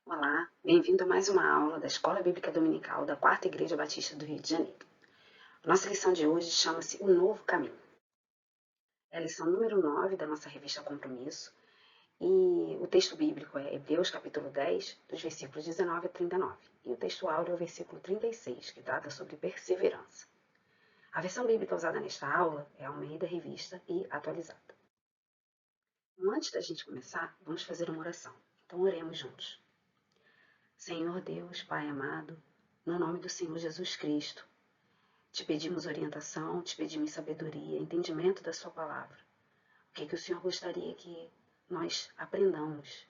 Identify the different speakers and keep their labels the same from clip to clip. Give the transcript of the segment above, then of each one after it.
Speaker 1: Olá, bem-vindo a mais uma aula da Escola Bíblica Dominical da Quarta Igreja Batista do Rio de Janeiro. Nossa lição de hoje chama-se O Novo Caminho. É a lição número 9 da nossa revista Compromisso e o texto bíblico é Hebreus capítulo 10, dos versículos 19 a 39. E o texto áureo é o versículo 36, que trata sobre perseverança. A versão bíblica usada nesta aula é a Almeida Revista e atualizada. Então, antes da gente começar, vamos fazer uma oração. Então, oremos juntos. Senhor Deus, Pai amado, no nome do Senhor Jesus Cristo, te pedimos orientação, te pedimos sabedoria, entendimento da sua palavra. O que o Senhor gostaria que nós aprendamos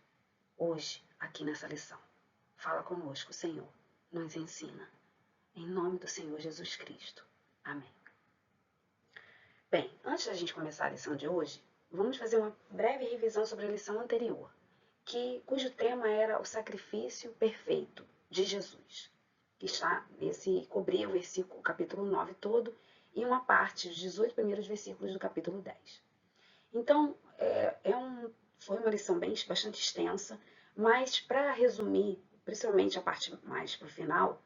Speaker 1: hoje, aqui nessa lição? Fala conosco, Senhor, nos ensina. Em nome do Senhor Jesus Cristo. Amém. Bem, antes da gente começar a lição de hoje, vamos fazer uma breve revisão sobre a lição anterior, cujo tema era o sacrifício perfeito de Jesus, que cobria o capítulo 9 todo e uma parte, os 18 primeiros versículos do capítulo 10. Então, foi uma lição bastante extensa, mas para resumir, principalmente a parte mais para o final,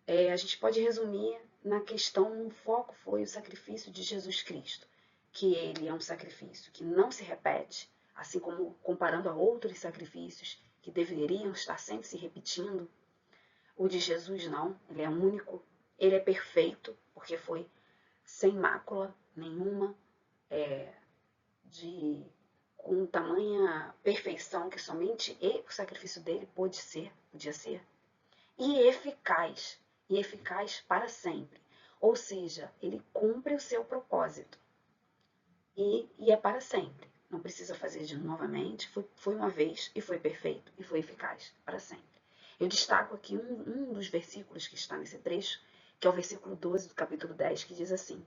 Speaker 1: a gente pode resumir na questão, o foco foi o sacrifício de Jesus Cristo, que ele é um sacrifício que não se repete, assim como comparando a outros sacrifícios que deveriam estar sempre se repetindo. O de Jesus não, ele é único, ele é perfeito, porque foi sem mácula nenhuma, com tamanha perfeição que somente o sacrifício dele podia ser, e eficaz para sempre. Ou seja, ele cumpre o seu propósito e é para sempre. Não precisa fazer de novamente, foi uma vez e foi perfeito e foi eficaz para sempre. Eu destaco aqui um dos versículos que está nesse trecho, que é o versículo 12 do capítulo 10, que diz assim: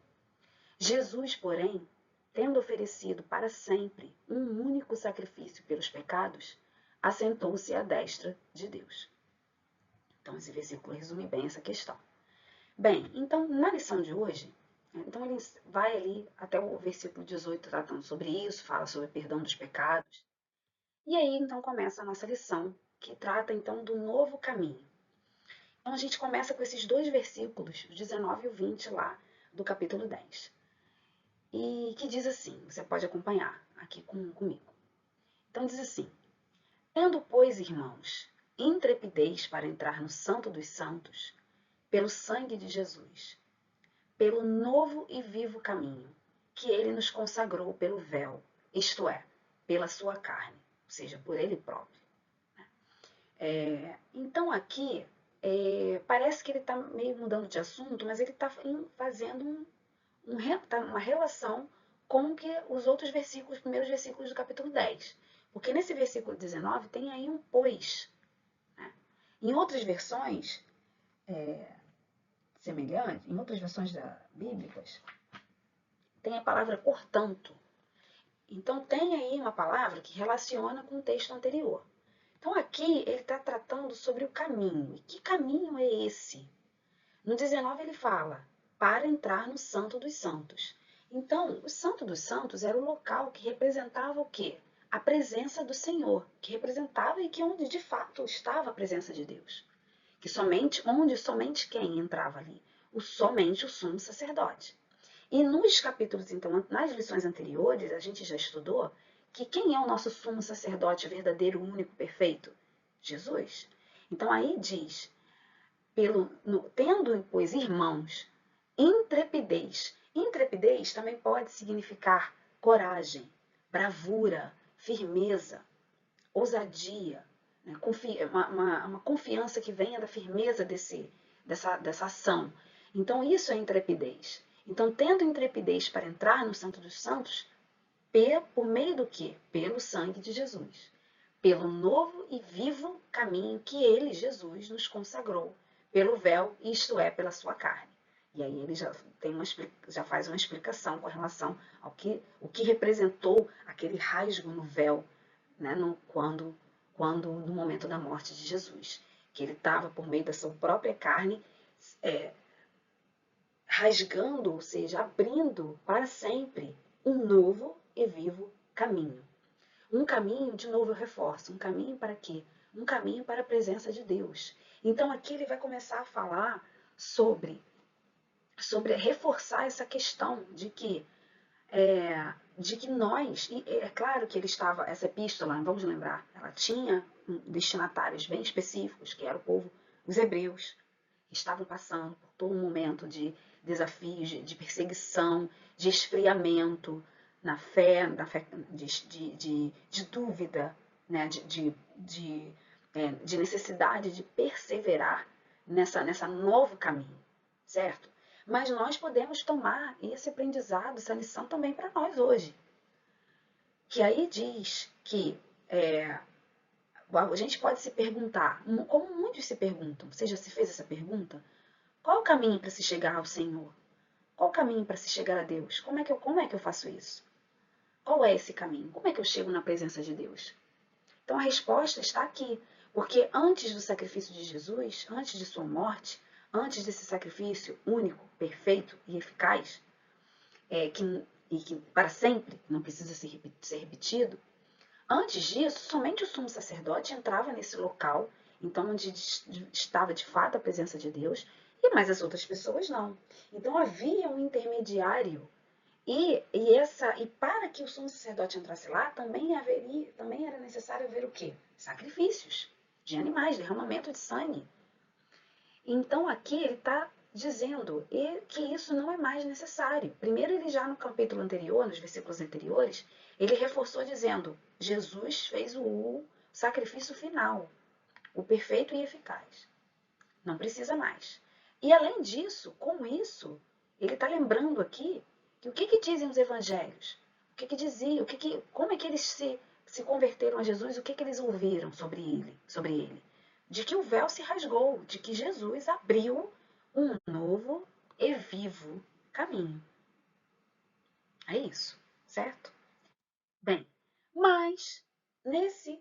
Speaker 1: Jesus, porém, tendo oferecido para sempre um único sacrifício pelos pecados, assentou-se à destra de Deus. Então, esse versículo resume bem essa questão. Bem, então, na lição de hoje, então ele vai ali até o versículo 18 tratando sobre isso, fala sobre o perdão dos pecados. E aí, então, começa a nossa lição, que trata, então, do novo caminho. Então, a gente começa com esses dois versículos, o 19 e o 20 lá do capítulo 10. E que diz assim, você pode acompanhar aqui comigo. Então, diz assim: Tendo, pois, irmãos, intrepidez para entrar no Santo dos Santos, pelo sangue de Jesus, pelo novo e vivo caminho que ele nos consagrou pelo véu, isto é, pela sua carne, ou seja, por ele próprio. Então aqui, parece que ele está meio mudando de assunto, mas ele está fazendo uma relação com que os outros versículos, os primeiros versículos do capítulo 10. Porque nesse versículo 19 tem aí um pois. Né? Em outras versões semelhantes, em outras versões bíblicas, tem a palavra portanto. Então tem aí uma palavra que relaciona com o texto anterior. Então aqui ele está tratando sobre o caminho. E que caminho é esse? No 19 ele fala, para entrar no Santo dos Santos. Então, o Santo dos Santos era o local que representava o quê? A presença do Senhor, que representava e que onde de fato estava a presença de Deus. Onde somente quem entrava ali? Somente o sumo sacerdote. E nos capítulos, então, nas lições anteriores, a gente já estudou que quem é o nosso sumo sacerdote verdadeiro, único, perfeito? Jesus. Então aí diz, tendo, pois, irmãos, intrepidez. Intrepidez também pode significar coragem, bravura, firmeza, ousadia, né? Uma confiança que venha da firmeza dessa ação. Então, isso é intrepidez. Então, tendo intrepidez para entrar no Santo dos Santos, por meio do quê? Pelo sangue de Jesus. Pelo novo e vivo caminho que ele, Jesus, nos consagrou. Pelo véu, isto é, pela sua carne. E aí ele já faz uma explicação com relação ao o que representou aquele rasgo no véu, né, no momento da morte de Jesus. Que ele estava, por meio da sua própria carne, rasgando, ou seja, abrindo para sempre um novo e vivo caminho. Um caminho, de novo eu reforço, um caminho para quê? um caminho para a presença de Deus. Então aqui ele vai começar a falar sobre reforçar essa questão de que nós, e é claro que ele estava, essa epístola, vamos lembrar, ela tinha destinatários bem específicos, que era o povo, os hebreus, que estavam passando por todo um momento de desafios, de perseguição, de esfriamento na fé de dúvida, né? De necessidade de perseverar nessa novo caminho, certo? Mas nós podemos tomar esse aprendizado, essa lição também para nós hoje. Que aí diz que a gente pode se perguntar, como muitos se perguntam, você já se fez essa pergunta? Qual é o caminho para se chegar ao Senhor? Qual o caminho para se chegar a Deus? Como é que eu faço isso? Qual é esse caminho? Como é que eu chego na presença de Deus? Então a resposta está aqui, porque antes do sacrifício de Jesus, antes de sua morte, antes desse sacrifício único, perfeito e eficaz, que para sempre não precisa ser repetido, antes disso, somente o sumo sacerdote entrava nesse local, então onde estava de fato a presença de Deus, mas as outras pessoas não. Então havia um intermediário e para que o sumo sacerdote entrasse lá, também era necessário haver o quê? Sacrifícios de animais, derramamento de sangue. Então aqui ele está dizendo que isso não é mais necessário. Primeiro ele já no capítulo anterior, nos versículos anteriores, ele reforçou dizendo, Jesus fez o sacrifício final, o perfeito e eficaz. Não precisa mais. E além disso, com isso, ele está lembrando aqui que o que dizem os evangelhos? O que diziam? Como é que eles se converteram a Jesus? O que eles ouviram sobre ele? De que o véu se rasgou, de que Jesus abriu um novo e vivo caminho. É isso, certo? Bem, mas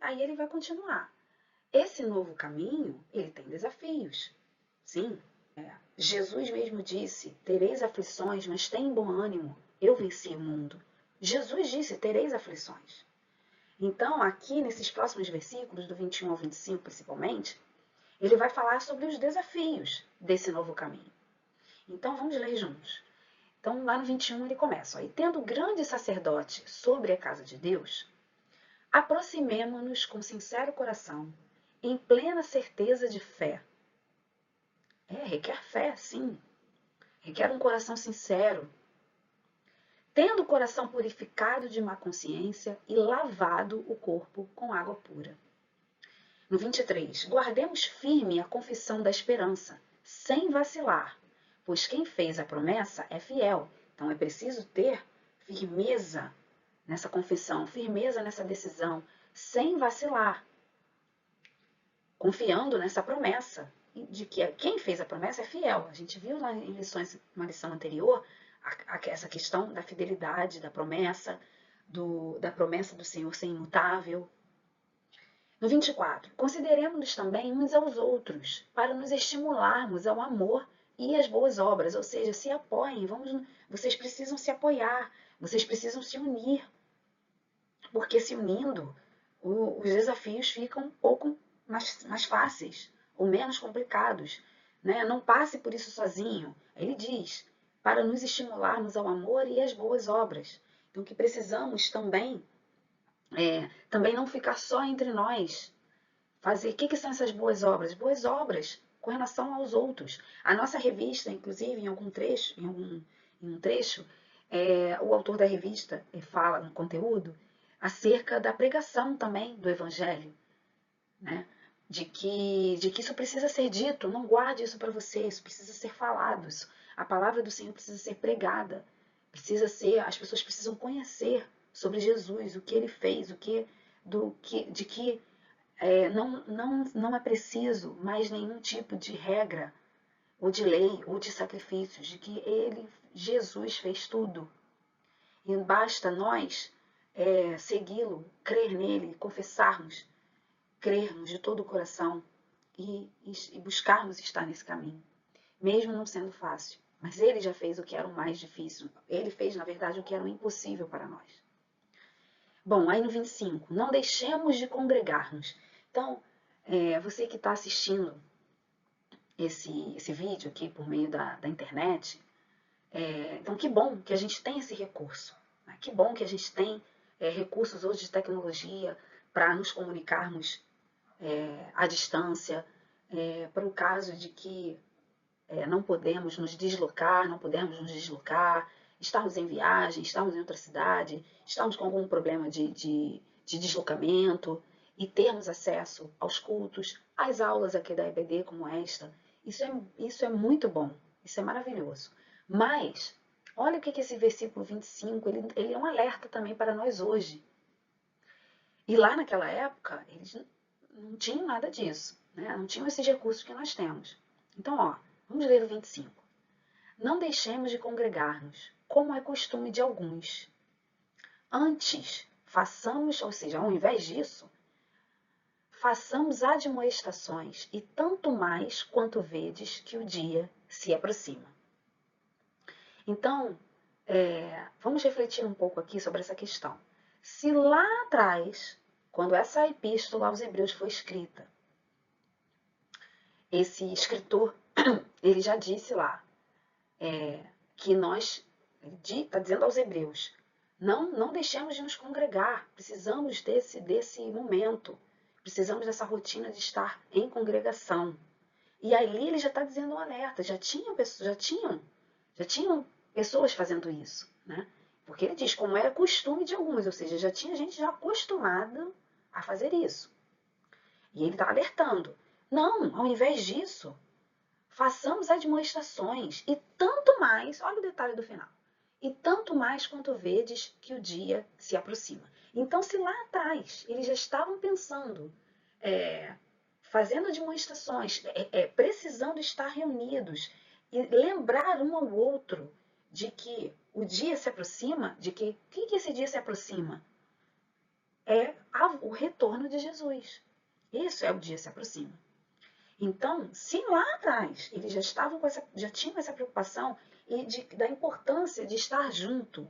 Speaker 1: aí ele vai continuar. Esse novo caminho, ele tem desafios. Sim, Jesus mesmo disse, tereis aflições, mas tem bom ânimo, eu venci o mundo. Jesus disse, tereis aflições. Então, aqui nesses próximos versículos, do 21 ao 25 principalmente, ele vai falar sobre os desafios desse novo caminho. Então, vamos ler juntos. Então, lá no 21 ele começa, e tendo grande sacerdote sobre a casa de Deus, aproximemo-nos com sincero coração, em plena certeza de fé. Requer fé, sim. Requer um coração sincero. Tendo o coração purificado de má consciência e lavado o corpo com água pura. No 23, guardemos firme a confissão da esperança, sem vacilar, pois quem fez a promessa é fiel. Então é preciso ter firmeza nessa confissão, firmeza nessa decisão, sem vacilar, confiando nessa promessa de que quem fez a promessa é fiel. A gente viu lá em uma lição anterior, essa questão da fidelidade, da promessa do Senhor ser imutável. No 24, consideremos-nos também uns aos outros, para nos estimularmos ao amor e às boas obras, ou seja, se apoiem, vocês precisam se apoiar, vocês precisam se unir, porque se unindo, os desafios ficam um pouco mais fáceis, ou menos complicados. Né? Não passe por isso sozinho. Ele diz, para nos estimularmos ao amor e às boas obras. Então, que precisamos também não ficar só entre nós. Fazer, o que são essas boas obras? Boas obras com relação aos outros. A nossa revista, inclusive, em um trecho, o autor da revista fala no conteúdo acerca da pregação também do Evangelho, né? De que isso precisa ser dito, não guarde isso para você, isso precisa ser falado, a palavra do Senhor precisa ser pregada, as pessoas precisam conhecer sobre Jesus, o que ele fez, não é preciso mais nenhum tipo de regra, ou de lei, ou de sacrifícios, de que Jesus fez tudo. E basta nós segui-lo, crer nele, confessarmos, crermos de todo o coração e buscarmos estar nesse caminho. Mesmo não sendo fácil. Mas ele já fez o que era o mais difícil. Ele fez, na verdade, o que era o impossível para nós. Bom, aí no 25, não deixemos de congregar-nos. Então, Você que está assistindo esse vídeo aqui por meio da internet, então que bom que a gente tem esse recurso, né? Que bom que a gente tem recursos hoje de tecnologia para nos comunicarmos à distância, para o caso de que não podemos nos deslocar, não podemos nos deslocar, estamos em viagem, estamos em outra cidade, estamos com algum problema de deslocamento e termos acesso aos cultos, às aulas aqui da EBD como esta. Isso é muito bom, isso é maravilhoso. Mas, olha o que esse versículo 25, ele é um alerta também para nós hoje. E lá naquela época, eles não tinham nada disso, né? Não tinham esses recursos que nós temos. Então, vamos ler o 25. Não deixemos de congregar-nos, como é costume de alguns. Antes, façamos, ou seja, ao invés disso, façamos admoestações, e tanto mais quanto vedes que o dia se aproxima. Então, vamos refletir um pouco aqui sobre essa questão. Se lá atrás, quando essa epístola aos Hebreus foi escrita, esse escritor, ele já disse lá, que nós, está dizendo aos Hebreus, não deixemos de nos congregar, precisamos desse momento, precisamos dessa rotina de estar em congregação. E ali ele já está dizendo um alerta, já tinham pessoas fazendo isso, né? Porque ele diz como era costume de alguns, ou seja, já tinha gente já acostumada a fazer isso. E ele está alertando. Não, ao invés disso, façamos admoestações e tanto mais, olha o detalhe do final, e tanto mais quanto vedes que o dia se aproxima. Então, se lá atrás eles já estavam pensando, fazendo admoestações, precisando estar reunidos e lembrar um ao outro de que o dia se aproxima, de que o que esse dia se aproxima? É o retorno de Jesus. Isso é o dia se aproxima. Então, se lá atrás eles já tinham essa preocupação da importância de estar junto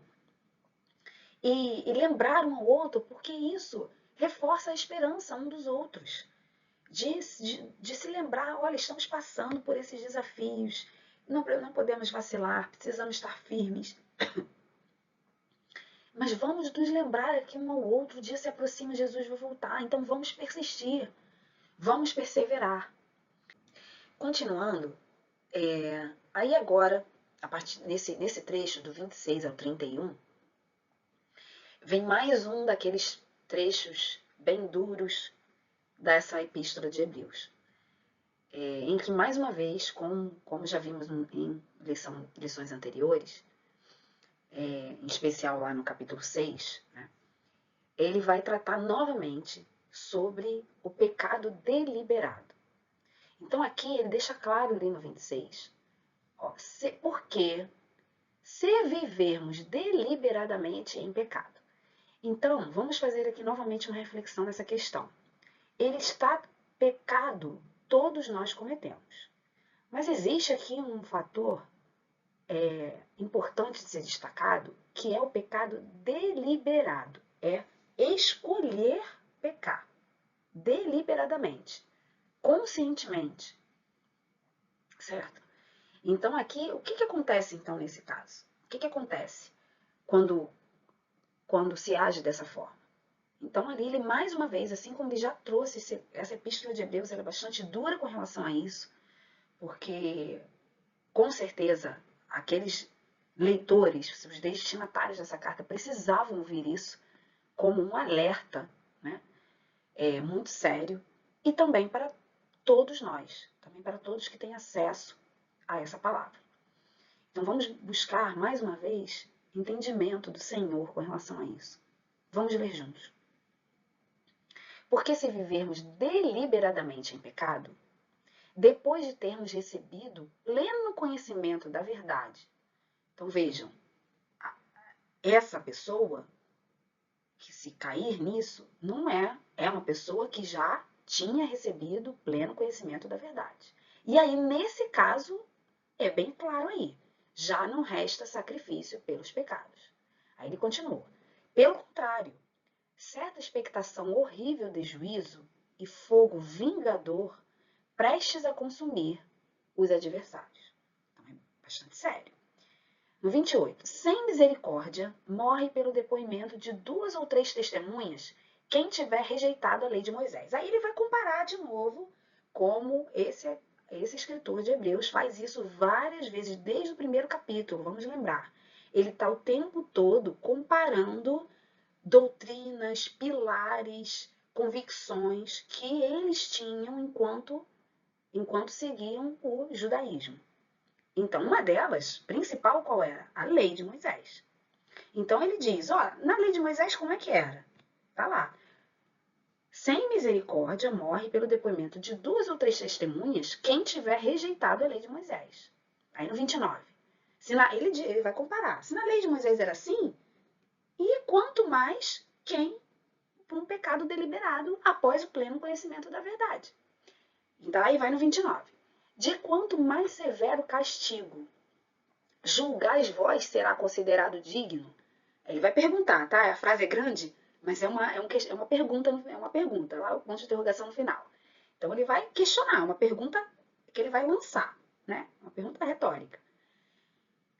Speaker 1: e lembrar um ao outro, porque isso reforça a esperança um dos outros, de se lembrar, olha, estamos passando por esses desafios, não podemos vacilar, precisamos estar firmes. Mas vamos nos lembrar que um ao outro, o dia se aproxima, Jesus vai voltar, então vamos persistir, vamos perseverar. Continuando, aí agora, a partir nesse trecho do 26 ao 31, vem mais um daqueles trechos bem duros dessa epístola de Hebreus, em que, mais uma vez, como já vimos em lições anteriores, em especial lá no capítulo 6, né, ele vai tratar novamente sobre o pecado deliberado. Então aqui ele deixa claro ali no 26, porque se vivermos deliberadamente em pecado. Então, vamos fazer aqui novamente uma reflexão nessa questão. Pecado todos nós cometemos. Mas existe aqui um fator importante de ser destacado, que é o pecado deliberado. É escolher pecar deliberadamente, conscientemente, certo? Então aqui, o que acontece então nesse caso? O que acontece quando se age dessa forma? Então ali ele mais uma vez, assim como ele já trouxe essa epístola de Hebreus, ela é bastante dura com relação a isso, porque com certeza aqueles leitores, os destinatários dessa carta precisavam ouvir isso como um alerta, né? Muito sério, e também para todos nós, também para todos que têm acesso a essa palavra. Então vamos buscar, mais uma vez, entendimento do Senhor com relação a isso. Vamos ler juntos. Porque se vivermos deliberadamente em pecado, depois de termos recebido pleno conhecimento da verdade. Então vejam, essa pessoa que se cair nisso não é uma pessoa que já tinha recebido pleno conhecimento da verdade. E aí, nesse caso, é bem claro aí, já não resta sacrifício pelos pecados. Aí ele continua. Pelo contrário, certa expectação horrível de juízo e fogo vingador prestes a consumir os adversários. Então é bastante sério. No 28, sem misericórdia, morre pelo depoimento de 2 ou 3 testemunhas quem tiver rejeitado a lei de Moisés. Aí ele vai comparar de novo como esse escritor de Hebreus faz isso várias vezes, desde o primeiro capítulo, vamos lembrar. Ele está o tempo todo comparando doutrinas, pilares, convicções que eles tinham enquanto seguiam o judaísmo. Então, uma delas, principal, qual era? A lei de Moisés. Então, ele diz, ó, na lei de Moisés, como é que era? Tá lá. Sem misericórdia, morre pelo depoimento de 2 ou 3 testemunhas quem tiver rejeitado a lei de Moisés. Aí no 29. Ele vai comparar. Se na lei de Moisés era assim, e quanto mais quem por um pecado deliberado após o pleno conhecimento da verdade. Então, aí vai no 29. De quanto mais severo castigo julgais vós será considerado digno? Ele vai perguntar, tá? A frase é grande, mas é uma pergunta, lá o ponto de interrogação no final. Então ele vai questionar, uma pergunta que ele vai lançar, né? Uma pergunta retórica.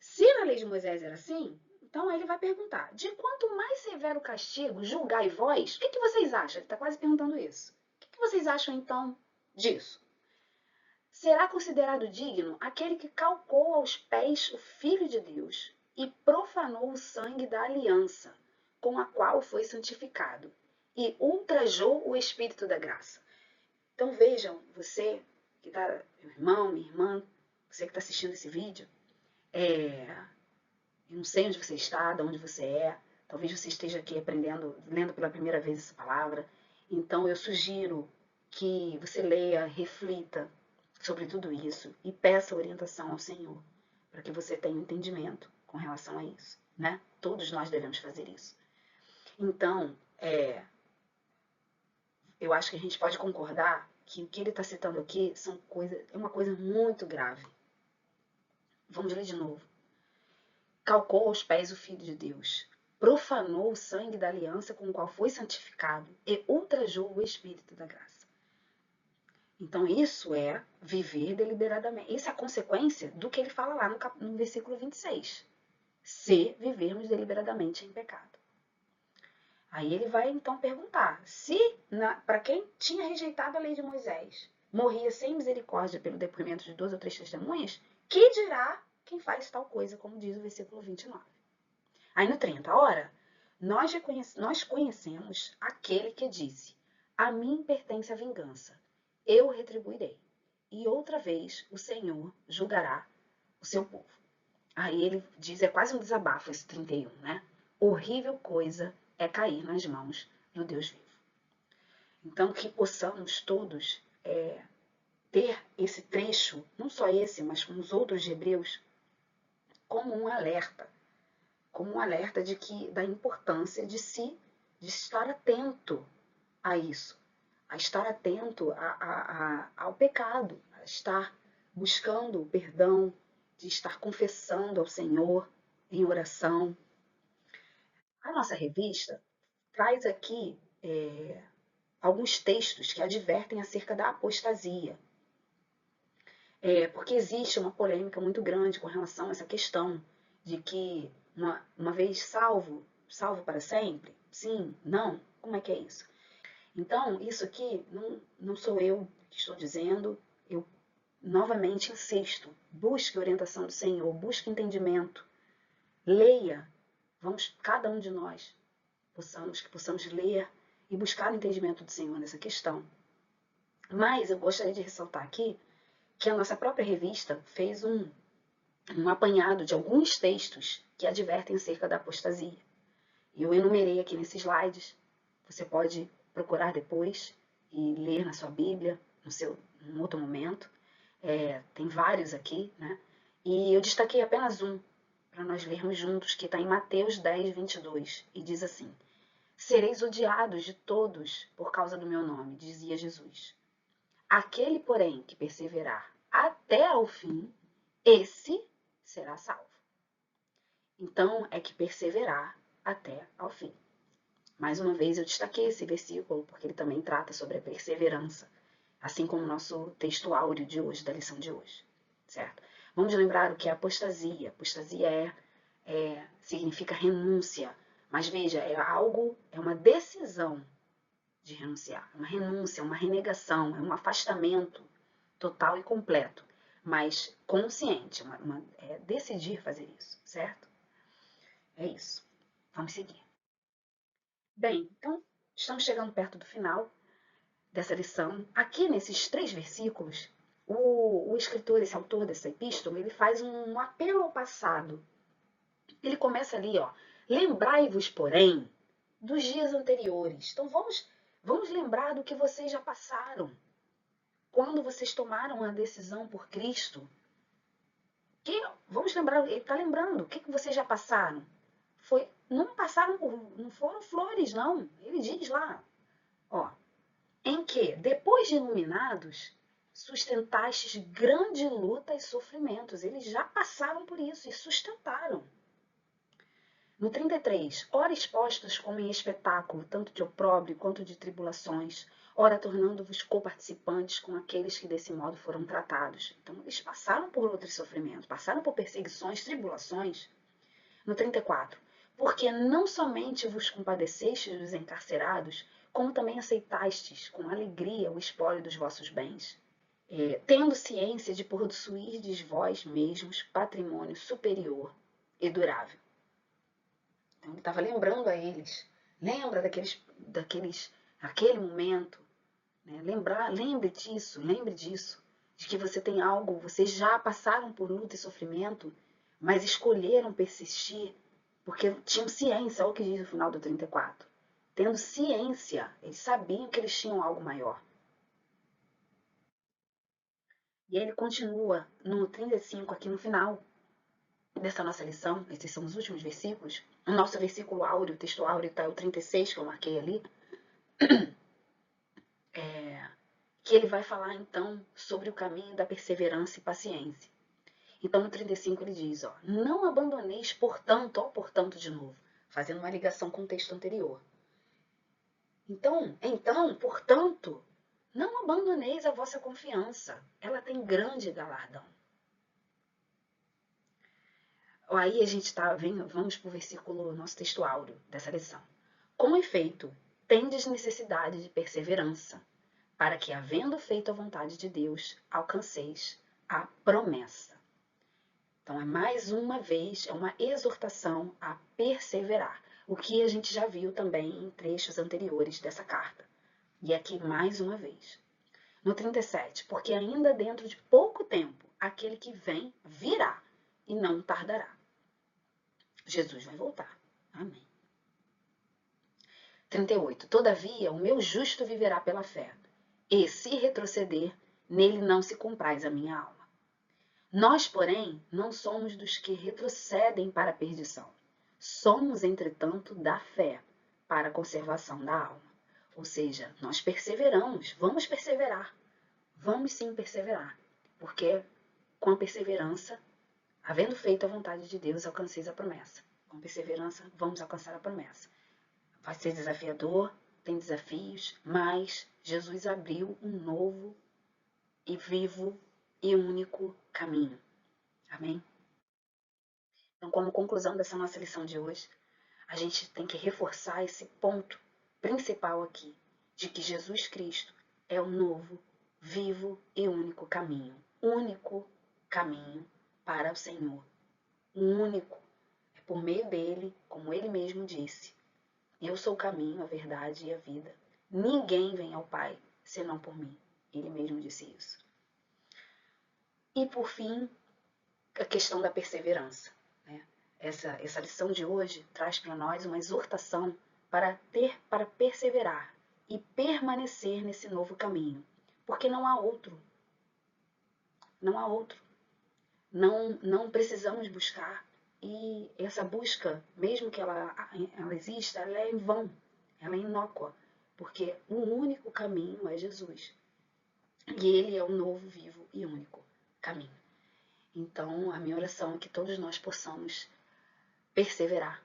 Speaker 1: Se na lei de Moisés era assim, então ele vai perguntar, de quanto mais severo castigo julgai vós, o que vocês acham? Ele está quase perguntando isso. O que vocês acham então disso? Será considerado digno aquele que calcou aos pés o Filho de Deus e profanou o sangue da aliança, com a qual foi santificado, e ultrajou o Espírito da graça. Então vejam, você que está, meu irmão, minha irmã, você que está assistindo esse vídeo, eu não sei onde você está, de onde você é, talvez você esteja aqui aprendendo, lendo pela primeira vez essa palavra, então eu sugiro que você leia, reflita sobre tudo isso e peça orientação ao Senhor, para que você tenha entendimento com relação a isso, né? Todos nós devemos fazer isso. Então, eu acho que a gente pode concordar que o que ele está citando aqui é uma coisa muito grave. Vamos ler de novo. Calcou aos pés o Filho de Deus, profanou o sangue da aliança com o qual foi santificado e ultrajou o Espírito da graça. Então, isso é viver deliberadamente. Isso é a consequência do que ele fala lá no versículo 26. Se vivermos deliberadamente em pecado. Aí ele vai, então, perguntar se, para quem tinha rejeitado a lei de Moisés, morria sem misericórdia pelo depoimento de 2 ou 3 testemunhas, que dirá quem faz tal coisa, como diz o versículo 29. Aí no 30, ora, nós conhecemos aquele que disse, a mim pertence a vingança, eu retribuirei. E outra vez o Senhor julgará o seu povo. Aí ele diz, é quase um desabafo esse 31, né? Horrível coisa é cair nas mãos do Deus vivo. Então que possamos todos ter esse trecho, não só esse, mas com os outros de Hebreus, como um alerta da importância de estar atento a isso, a estar atento ao pecado, a estar buscando o perdão, de estar confessando ao Senhor em oração. A nossa revista traz aqui alguns textos que advertem acerca da apostasia, porque existe uma polêmica muito grande com relação a essa questão de que uma vez salvo para sempre? Sim, não? Como é que é isso? Então, isso aqui não sou eu que estou dizendo, eu novamente insisto, busque orientação do Senhor, busque entendimento, leia, cada um de nós, possamos ler e buscar o entendimento do Senhor nessa questão. Mas eu gostaria de ressaltar aqui que a nossa própria revista fez um apanhado de alguns textos que advertem acerca da apostasia. Eu enumerei aqui nesses slides, você pode procurar depois e ler na sua Bíblia, num outro momento. Tem vários aqui, né? E eu destaquei apenas um, para nós lermos juntos, que está em Mateus 10, 22, e diz assim, sereis odiados de todos por causa do meu nome, dizia Jesus. Aquele, porém, que perseverar até ao fim, esse será salvo. Então, é que perseverar até ao fim. Mais uma vez eu destaquei esse versículo porque ele também trata sobre a perseverança, assim como o nosso texto áureo de hoje, da lição de hoje, certo? Vamos lembrar o que é apostasia. Apostasia significa renúncia, mas veja, é uma decisão de renunciar, uma renúncia, uma renegação, é um afastamento total e completo, mas consciente, é decidir fazer isso, certo? É isso. Vamos seguir. Bem, então estamos chegando perto do final dessa lição. Aqui nesses 3 versículos, o escritor, esse autor dessa epístola, ele faz um apelo ao passado. Ele começa ali, ó, lembrai-vos, porém, dos dias anteriores. Então vamos lembrar do que vocês já passaram. Quando vocês tomaram a decisão por Cristo, vamos lembrar, ele está lembrando, o que vocês já passaram? Não foram flores, não. Ele diz lá, ó, em que, depois de iluminados, sustentastes grande luta e sofrimentos. Eles já passaram por isso e sustentaram. No 33, ora expostos como em espetáculo, tanto de opróbrio quanto de tribulações, ora tornando-vos coparticipantes com aqueles que desse modo foram tratados. Então, eles passaram por outros sofrimentos, passaram por perseguições, tribulações. No 34, porque não somente vos compadecestes dos encarcerados, como também aceitastes com alegria o espólio dos vossos bens, tendo ciência de possuirdes vós mesmos patrimônio superior e durável. Então ele estava lembrando a eles, lembra aquele momento, né? Lembre disso, de que você tem algo, vocês já passaram por luta e sofrimento, mas escolheram persistir, porque tinham ciência, olha o que diz no final do 34. Tendo ciência, eles sabiam que eles tinham algo maior. E aí ele continua no 35, aqui no final dessa nossa lição, esses são os últimos versículos. O nosso versículo áureo, o texto áureo está o 36, que eu marquei ali. Que ele vai falar então sobre o caminho da perseverança e paciência. Então no 35 ele diz, ó, não abandoneis portanto, ó, portanto de novo, fazendo uma ligação com o texto anterior. Então, portanto, não abandoneis a vossa confiança, ela tem grande galardão. Aí a gente vamos para o versículo, nosso texto áureo dessa lição. Com efeito, tendes necessidade de perseverança, para que, havendo feito a vontade de Deus, alcanceis a promessa. Então, é mais uma vez, é uma exortação a perseverar, o que a gente já viu também em trechos anteriores dessa carta. E aqui mais uma vez. No 37, porque ainda dentro de pouco tempo, aquele que vem virá e não tardará. Jesus vai voltar. Amém. 38. Todavia, o meu justo viverá pela fé, e se retroceder, nele não se compraz a minha alma. Nós, porém, não somos dos que retrocedem para a perdição. Somos, entretanto, da fé para a conservação da alma. Ou seja, nós perseveramos, vamos perseverar. Vamos sim perseverar, porque com a perseverança, havendo feito a vontade de Deus, alcanceis a promessa. Com perseverança, vamos alcançar a promessa. Vai ser desafiador, tem desafios, mas Jesus abriu um novo e vivo e único caminho. Amém? Então, como conclusão dessa nossa lição de hoje, a gente tem que reforçar esse ponto principal aqui, de que Jesus Cristo é o novo, vivo e único caminho. Único caminho para o Senhor. Um único. É por meio dele, como ele mesmo disse, eu sou o caminho, a verdade e a vida. Ninguém vem ao Pai senão por mim. Ele mesmo disse isso. E por fim, a questão da perseverança. Né? Essa lição de hoje traz para nós uma exortação para perseverar e permanecer nesse novo caminho. Porque não há outro. Não há outro. Não precisamos buscar. E essa busca, mesmo que ela exista, ela é em vão. Ela é inócua. Porque o único caminho é Jesus. E ele é o novo, vivo e único caminho. Então, a minha oração é que todos nós possamos perseverar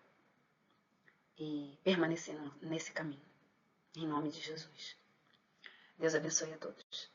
Speaker 1: e permanecer nesse caminho. Em nome de Jesus. Deus abençoe a todos.